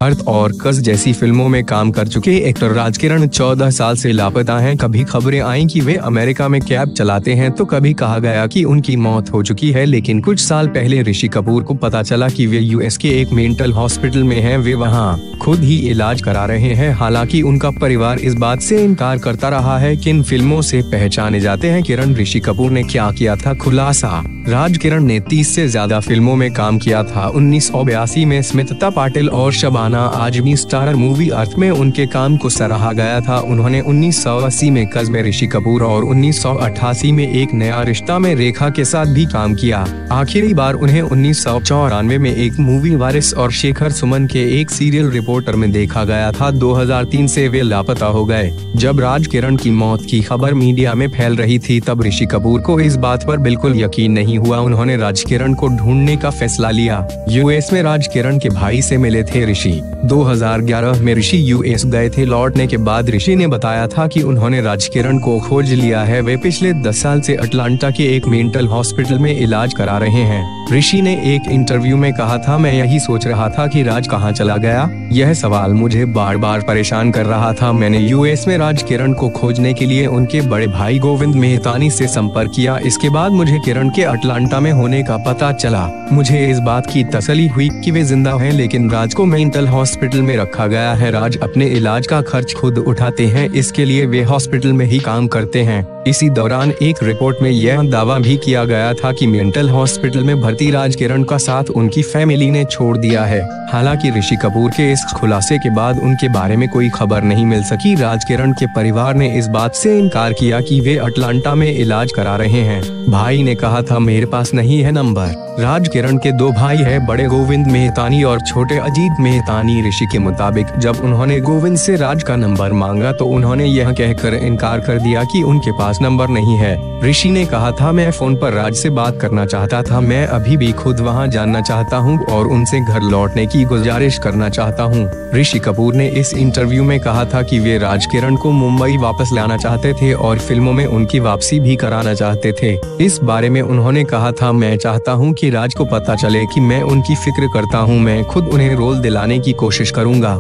अर्थ और कस जैसी फिल्मों में काम कर चुके एक्टर राजकिरण 14 साल से लापता हैं। कभी खबरें आई कि वे अमेरिका में कैब चलाते हैं तो कभी कहा गया कि उनकी मौत हो चुकी है, लेकिन कुछ साल पहले ऋषि कपूर को पता चला कि वे यूएस के एक मेंटल हॉस्पिटल में हैं। वे वहां खुद ही इलाज करा रहे हैं। हालांकि उनका परिवार इस बात से इनकार करता रहा है। किन फिल्मों से पहचाने जाते हैं किरण? ऋषि कपूर ने क्या किया था खुलासा? राजकिरण ने 30 से ज्यादा फिल्मों में काम किया था। 1982 में स्मिता पाटिल और शबाना आजमी स्टारर मूवी अर्थ में उनके काम को सराहा गया था। उन्होंने 1980 में कस में ऋषि कपूर और 1988 में एक नया रिश्ता में रेखा के साथ भी काम किया। आखिरी बार उन्हें 1994 में एक मूवी वारिस और शेखर सुमन के एक सीरियल रिपोर्टर में देखा गया था। 2003 से वे लापता हो गए। जब राजकिरण की मौत की खबर मीडिया में फैल रही थी तब ऋषि कपूर को इस बात पर बिल्कुल यकीन नहीं हुआ। उन्होंने राजकिरण को ढूंढने का फैसला लिया। यूएस में राजकिरण के भाई से मिले थे ऋषि। 2011 में ऋषि यूएस गए थे। लौटने के बाद ऋषि ने बताया था कि उन्होंने राजकिरण को खोज लिया है। वे पिछले 10 साल से अटलांटा के एक मेंटल हॉस्पिटल में इलाज करा रहे हैं। ऋषि ने एक इंटरव्यू में कहा था, मैं यही सोच रहा था कि राज कहाँ चला गया। यह सवाल मुझे बार बार परेशान कर रहा था। मैंने यूएस में राजकिरण को खोजने के लिए उनके बड़े भाई गोविंद मेहतानी से संपर्क किया। इसके बाद मुझे किरण के अटलांटा में होने का पता चला। मुझे इस बात की तसल्ली हुई कि वे जिंदा हैं, लेकिन राज को मेंटल हॉस्पिटल में रखा गया है। राज अपने इलाज का खर्च खुद उठाते हैं, इसके लिए वे हॉस्पिटल में ही काम करते हैं। इसी दौरान एक रिपोर्ट में यह दावा भी किया गया था कि मेंटल हॉस्पिटल में भर्ती राजकिरण का साथ उनकी फैमिली ने छोड़ दिया है। हालांकि ऋषि कपूर के इस खुलासे के बाद उनके बारे में कोई खबर नहीं मिल सकी। राजकिरण के परिवार ने इस बात से इनकार किया कि वे अटलांटा में इलाज करा रहे हैं। भाई ने कहा था, मेरे पास नहीं है नंबर। राजकिरण के 2 भाई हैं, बड़े गोविंद मेहतानी और छोटे अजीत मेहतानी। ऋषि के मुताबिक जब उन्होंने गोविंद से राज का नंबर मांगा तो उन्होंने यह कहकर इनकार कर दिया कि उनके पास नंबर नहीं है। ऋषि ने कहा था, मैं फोन पर राज से बात करना चाहता था। मैं अभी भी खुद वहां जानना चाहता हूं और उनसे घर लौटने की गुजारिश करना चाहता हूं। ऋषि कपूर ने इस इंटरव्यू में कहा था कि वे राजकिरण को मुंबई वापस लाना चाहते थे और फिल्मों में उनकी वापसी भी कराना चाहते थे। इस बारे में उन्होंने कहा था, मैं चाहता हूं कि राज को पता चले कि मैं उनकी फिक्र करता हूं। मैं खुद उन्हें रोल दिलाने की कोशिश करूंगा।